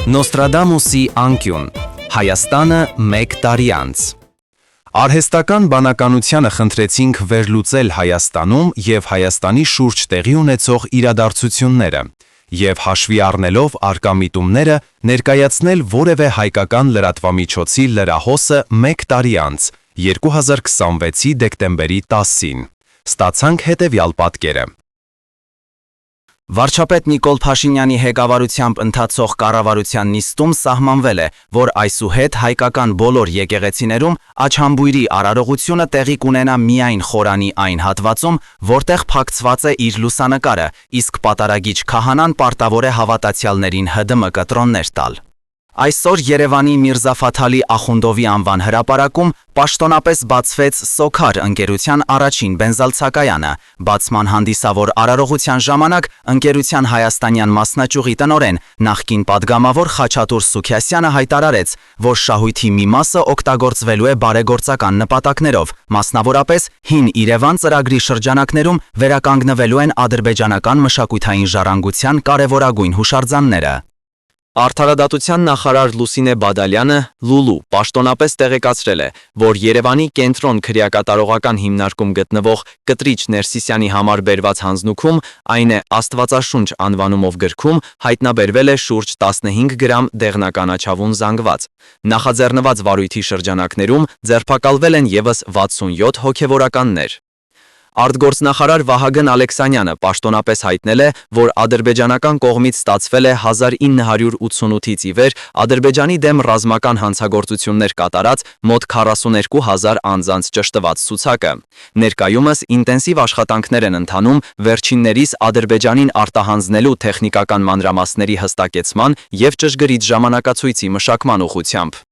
Նոստրադամուսի անկյուն, Հայաստանը մեկ տարի անց։ Արհեստական բանականությանը խնդրեցինք վերլուծել Հայաստանում և Հայաստանի շուրջ տեղի ունեցող իրադարձությունները և հաշվի առնելով առկա միտումները ներկայացնել որևէ հայկական լրատվամիջոցի լրահոսը մեկ տարի անց, 2026-ի դեկտեմբերի 10-ին։ Ստացանք հետևյալ պատկերը։ Վարչապետ Նիկոլ Փաշինյանի ղեկավարությամբ ընթացող կառավարության նիստում սահմանվել է, որ այսուհետ հայկական բոլոր եկեղեցիներում աչհամբույրի արարողությունը տեղի կունենա միայն խորանի այն հատվածում, որտեղ փակցված է իր լուսանկարը, իսկ պատարագիչ քահանան պարտավոր է հավատացյալներին ՀԴՄ կտրոններ տալ։ Այսօր Երևանի Միրզա Ֆաթալի Ախունդովի անվան հրապարակում պաշտոնապես բացվեց Սոքար ընկերության առաջին բենզալցակայանը։ Բացման հանդիսավոր արարողության ժամանակ ընկերության հայաստանյան մասնաճյուղի տնօրեն նախկին падգամավոր Խաչատուր Սուքիասյանը հայտարարեց, որ շահույթի մի մասը օգտագործվելու է բարեգործական նպատակներով, մասնավորապես Հին Իրևան ծրագրի շրջանակներում վերականգնվելու են ադրբեջանական մշակութային ժառանգության կարևորագույն հուշարձանները։ Արդարադատության նախարար Լուսինե Բադալյանը Լուլու պաշտոնապես տեղեկացրել է, որ Երևանի կենտրոն քրեակատարողական հիմնարկում գտնվող Կտրիչ Ներսիսյանի համար բերված հանձնուքում, այն է Աստվածաշունչ անվանումով գրքում, հայտնաբերվել է շուրջ 15 գրամ դեղնականաչավուն զանգված։ Նախաձեռնված վարույթի շրջանակներում ձերբակալվել են ևս 67 հոգևորականներ։ Արտգործնախարար Վահագն Ալեքսանյանը պաշտոնապես հայտնել է, որ ադրբեջանական կողմից ստացվել է 1988-ից ի վեր Ադրբեջանի դեմ ռազմական հանցագործություններ կատարած մոտ 42,000 անձանց ճշտված ցուցակը։ Ներկայումս ինտենսիվ աշխատանքներ են ընթանում վերջիններիս Ադրբեջանին արտահանձնելու տեխնիկական մանրամասների հստակեցման և ճշգրիտ ժամանակացույցի մշակման ուղղությամբ։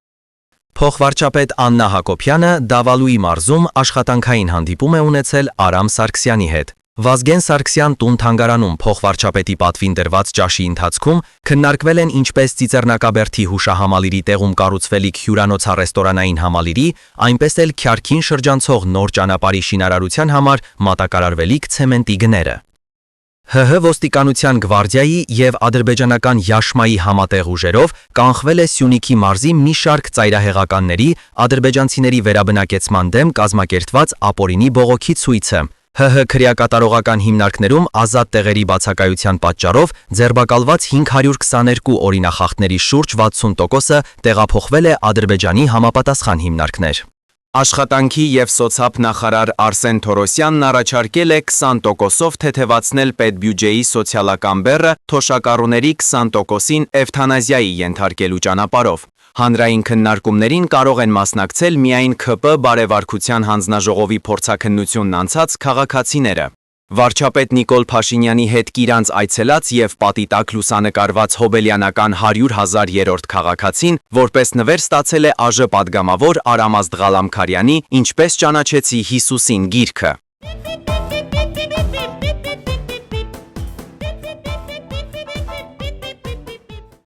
Փոխվարչապետ Աննա Հակոբյանը Դավալուի մարզում աշխատանքային հանդիպում է ունեցել Արամ Սարգսյանի հետ։ Վազգեն Սարգսյան տուն-թանգարանում փոխվարչապետի պատվին դրված ճաշի ընթացքում քննարկվել են ինչպես Ծիծեռնակաբերդի հուշահամալիրի տեղում կառուցվելիք հյուրանոցառեստորանային համալիրի, այնպես էլ Քյարքին շրջանցող նոր ճանապարհի շինարարության համար մատակարարվելիք ցեմենտի գները։ ՀՀ ոստիկանության գվարդիայի և ադրբեջանական Յաշմայի համատեղ ուժերով կանխվել է Սյունիքի մարզի մի շարք ծայրահեղականների ադրբեջանցիների վերաբնակեցման դեմ կազմակերպված ապօրինի բողոքի ցույցը։ ՀՀ քրեակատարողական հիմնարկներում ազատ տեղերի բացակայության պատճառով ձերբակալված 522 օրինախախտների շուրջ 60%-ը տեղափոխվել է Ադրբեջանի համապատասխան հիմնարկներ։ Աշխատանքի և սոցապ նախարար Արսեն Թորոսյանն առաջարկել է 20%-ով թեթևացնել պետբյուջեի սոցիալական բեռը թոշակառուների 20%-ին էվթանազիայի ենթարկելու ճանապարհով։ Հանրային քննարկումներին կարող են մասնակցել միայն ՔՊ բարևարքության հանձնաժողովի փորձաքննությունն անցած քաղաքացիները։ Վարչապետ Նիկոլ Փաշինյանի հետ կիրանց այցելած և պատի տակ լուսանկարված հոբելյանական 100,000-րդ քաղաքացին որպես նվեր ստացել է ԱԺ падգամավոր Արամազդ Ղալամքարյանի «Ինչպես ճանաչեցի Հիսուսին» գիրքը։